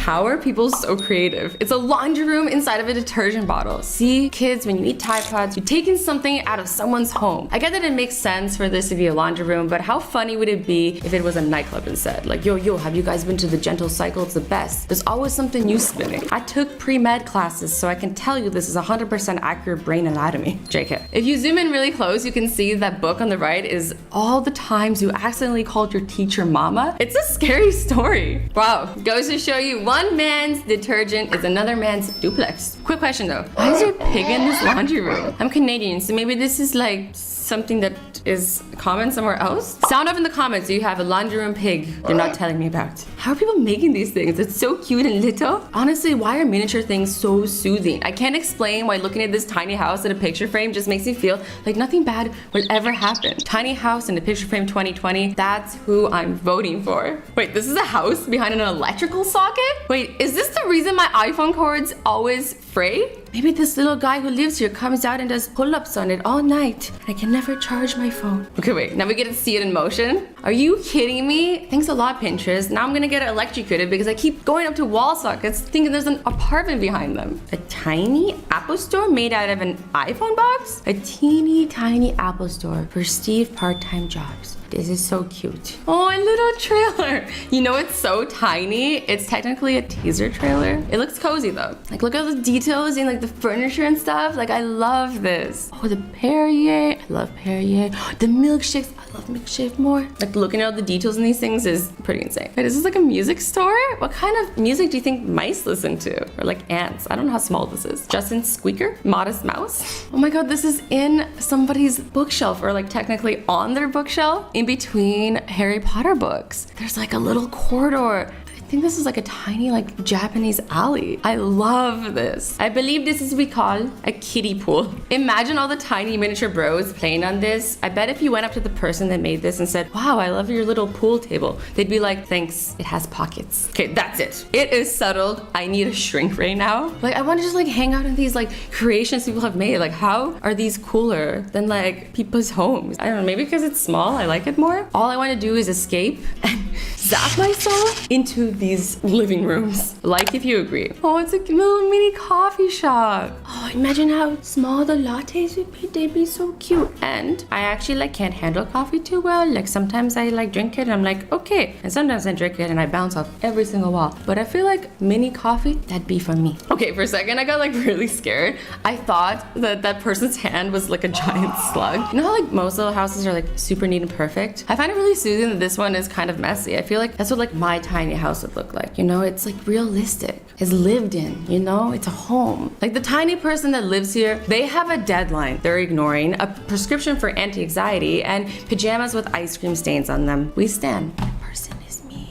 How are people so creative? It's a laundry room inside of a detergent bottle. See, kids, when you eat Tide Pods, you're taking something out of someone's home. I get that it makes sense for this to be a laundry room, but how funny would it be if it was a nightclub instead? Like, yo, have you guys been to the Gentle Cycle? It's the best. There's always something new spinning. I took pre-med classes, so I can tell you this is 100% accurate brain anatomy. JK. If you zoom in really close, you can see that book on the right is all the times you accidentally called your teacher mama. It's a scary story. Wow. Goes to show you one man's detergent is another man's duplex. Quick question though. Why is there a pig in this laundry room? I'm Canadian, so maybe this is like something that is common somewhere else? Sound off in the comments if you have a laundry room pig you're not telling me about. How are people making these things? It's so cute and little. Honestly, why are miniature things so soothing? I can't explain why looking at this tiny house in a picture frame just makes me feel like nothing bad will ever happen. Tiny house in a picture frame 2020, that's who I'm voting for. Wait, this is a house behind an electrical socket? Wait, is this the reason my iPhone cords always fray? Maybe this little guy who lives here comes out and does pull-ups on it all night. I can never charge my phone. Okay, wait, now we get to see it in motion. Are you kidding me? Thanks a lot, Pinterest. Now I'm gonna get electrocuted because I keep going up to wall sockets thinking there's an apartment behind them. A tiny Apple store made out of an iPhone box? A teeny tiny Apple store for Steve part-time jobs. This is so cute. Oh, a little trailer. You know, it's so tiny. It's technically a teaser trailer. It looks cozy though. Like, look at the details in like the furniture and stuff. Like, I love this. Oh, the Perrier. I love Perrier. The milkshakes. I love milkshake more. Like, looking at all the details in these things is pretty insane. Wait, is this like a music store? What kind of music do you think mice listen to? Or like ants? I don't know how small this is. Justin Squeaker? Modest Mouse? Oh my God, this is in somebody's bookshelf, or like technically on their bookshelf. In between Harry Potter books. There's like a little corridor. I think this is like a tiny like Japanese alley. I love this. I believe this is what we call a kiddie pool. Imagine all the tiny miniature bros playing on this. I bet if you went up to the person that made this and said, wow, I love your little pool table, they'd be like, thanks, it has pockets. Okay, that's it. It is settled. I need a shrink right now. Like, I want to just like hang out in these like creations people have made. Like, how are these cooler than like people's homes? I don't know, maybe because it's small, I like it more. All I want to do is escape and zap myself into these living rooms. Like, if you agree. Oh, it's a little mini coffee shop. Oh, imagine how small the lattes would be. They'd be so cute. And I actually like can't handle coffee too well. Like, sometimes I like drink it and I'm like, okay. And sometimes I drink it and I bounce off every single wall. But I feel like mini coffee, that'd be for me. Okay, for a second I got like really scared. I thought that that person's hand was like a giant slug. You know how like most little houses are like super neat and perfect? I find it really soothing that this one is kind of messy. I feel like that's what like my tiny house would look like, you know? It's like realistic. It's lived in, you know? It's a home. Like, the tiny person that lives here, they have a deadline they're ignoring, a prescription for anti-anxiety, and pajamas with ice cream stains on them. We stand. That person is me.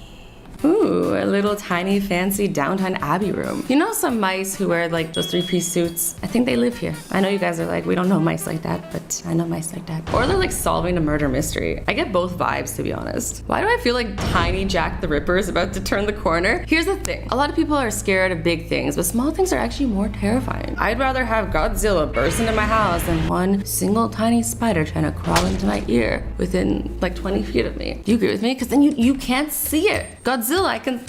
Ooh, a little tiny fancy Downton Abbey room. You know some mice who wear like those three-piece suits? I think they live here. I know you guys are like, we don't know mice like that, but I know mice like that. Or they're like solving a murder mystery. I get both vibes, to be honest. Why do I feel like tiny Jack the Ripper is about to turn the corner? Here's the thing. A lot of people are scared of big things, but small things are actually more terrifying. I'd rather have Godzilla burst into my house than one single tiny spider trying to crawl into my ear within like 20 feet of me. Do you agree with me? Because then you can't see it. Godzilla, I can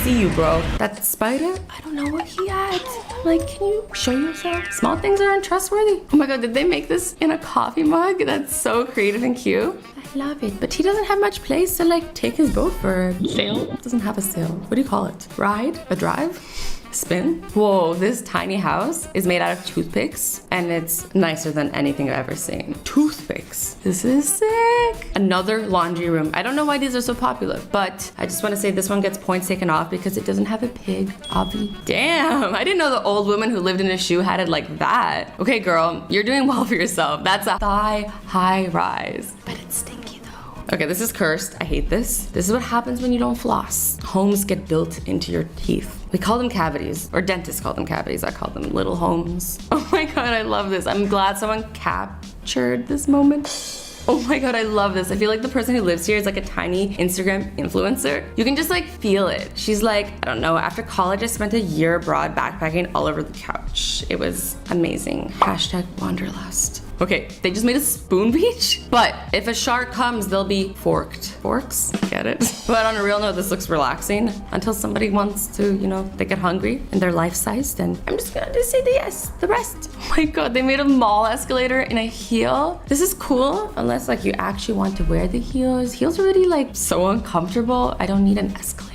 see you, bro. That spider, I don't know what he had. I'm like, can you show yourself? Small things are untrustworthy. Oh my God, did they make this in a coffee mug? That's so creative and cute. I love it, but he doesn't have much place to like take his boat for a sail. Doesn't have a sail. What do you call it? Ride? A drive? Spin? Whoa, this tiny house is made out of toothpicks and it's nicer than anything I've ever seen. Toothpicks. This is sick. Another laundry room. I don't know why these are so popular, but I just want to say this one gets points taken off because it doesn't have a pig. Obvi. Damn, I didn't know the old woman who lived in a shoe had it like that. Okay, girl, you're doing well for yourself. That's a thigh-high rise, but it's stinky. Okay, this is cursed. I hate this. This is what happens when you don't floss. Homes get built into your teeth. We call them cavities, or dentists call them cavities. I call them little homes. Oh my God, I love this. I'm glad someone captured this moment. Oh my God, I love this. I feel like the person who lives here is like a tiny Instagram influencer. You can just like feel it. She's like, I don't know, after college I spent a year abroad backpacking all over the couch. It was amazing. Hashtag wanderlust. Okay, they just made a spoon beach, but if a shark comes, they'll be forked. Forks? Get it? But on a real note, this looks relaxing until somebody wants to, you know, they get hungry and they're life-sized, and I'm just gonna say the rest. Oh my god, they made a mall escalator in a heel. This is cool, unless like you actually want to wear the heels. Heels are already like so uncomfortable. I don't need an escalator.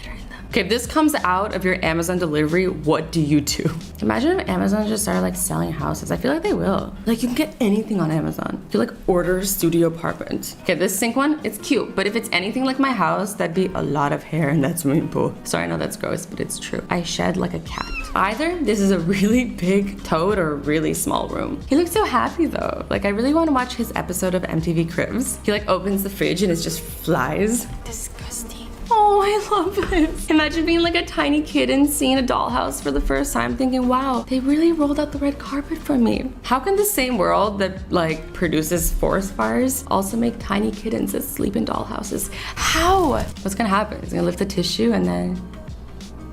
Okay, if this comes out of your Amazon delivery, what do you do? Imagine if Amazon just started like selling houses. I feel like they will. Like you can get anything on Amazon. You like order studio apartment. Okay, this sink one, it's cute. But if it's anything like my house, that'd be a lot of hair in that swimming pool. Sorry, I know that's gross, but it's true. I shed like a cat. Either this is a really big toad or a really small room. He looks so happy though. Like I really want to watch his episode of MTV Cribs. He like opens the fridge and it's just flies. Disgusting. Oh, I love it. Imagine being like a tiny kid and seeing a dollhouse for the first time thinking, wow, they really rolled out the red carpet for me. How can the same world that like produces forest fires also make tiny kittens that sleep in dollhouses? How? What's gonna happen? It's gonna lift the tissue and then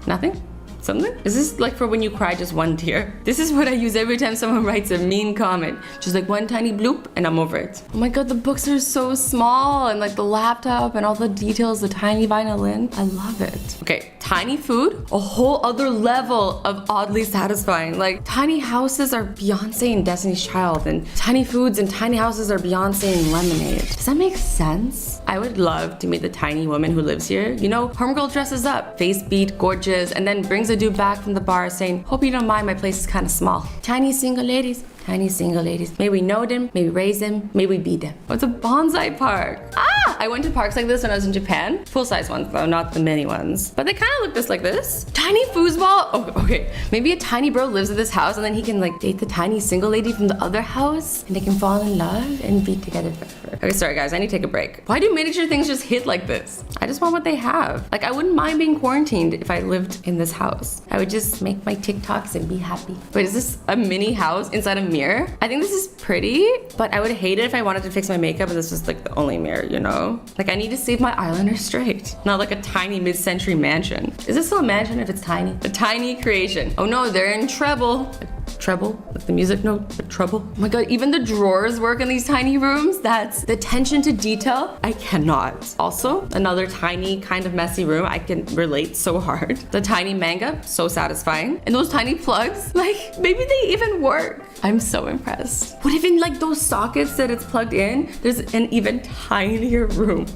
nothing? Something? Is this like for when you cry just one tear? This is what I use every time someone writes a mean comment. Just like one tiny bloop and I'm over it. Oh my god, the books are so small and like the laptop and all the details, the tiny violin. I love it. Okay, tiny food, a whole other level of oddly satisfying. Like tiny houses are Beyonce and Destiny's Child, and tiny foods and tiny houses are Beyonce and Lemonade. Does that make sense? I would love to meet the tiny woman who lives here. You know, homegirl dresses up, face beat, gorgeous, and then brings a dude back from the bar saying, hope you don't mind, my place is kind of small. Tiny single ladies. Tiny single ladies. May we know them, may we raise them, may we be them. Oh, it's a bonsai park. Ah! I went to parks like this when I was in Japan. Full-size ones though, not the mini ones. But they kind of look just like this. Tiny foosball. Oh, okay. Maybe a tiny bro lives at this house and then he can like date the tiny single lady from the other house and they can fall in love and be together forever. Okay, sorry guys, I need to take a break. Why do miniature things just hit like this? I just want what they have. Like I wouldn't mind being quarantined if I lived in this house. I would just make my TikToks and be happy. Wait, is this a mini house inside a mirror? I think this is pretty, but I would hate it if I wanted to fix my makeup and this was like the only mirror, you know? Like I need to save my eyeliner straight, not like a tiny mid-century mansion. Is this still a mansion if it's tiny? A tiny creation. Oh no, they're in treble. Treble, like the music note, but trouble. Oh my god, even the drawers work in these tiny rooms. That's the attention to detail. I cannot. Also, another tiny kind of messy room. I can relate so hard. The tiny manga, so satisfying. And those tiny plugs, like maybe they even work. I'm so impressed. What if in like those sockets that it's plugged in, there's an even tinier room.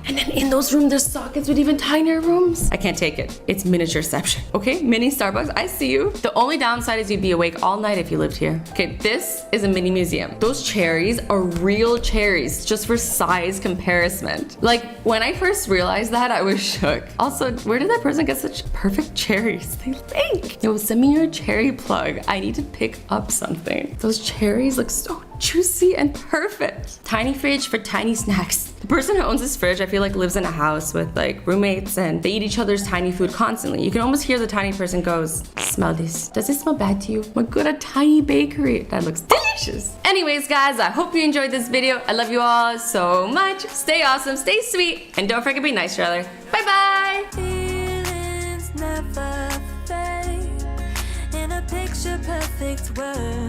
And then in those rooms, there's sockets with even tinier rooms. I can't take it. It's miniatureception. Okay, mini Starbucks, I see you. The only downside is you'd be awake all night if you lived here. Okay, this is a mini museum. Those cherries are real cherries, just for size comparison. Like, when I first realized that, I was shook. Also, where did that person get such perfect cherries? They think. Yo, send me your cherry plug. I need to pick up something. Those cherries look so juicy and perfect. Tiny fridge for tiny snacks. The person who owns this fridge, I feel like lives in a house with like roommates and they eat each other's tiny food constantly. You can almost hear the tiny person goes, smell this. Does it smell bad to you? My god, a tiny bakery. That looks delicious. Anyways, guys, I hope you enjoyed this video. I love you all so much. Stay awesome, stay sweet, and don't forget to be nice to each other. Bye-bye. Feelings never fade in a picture perfect world.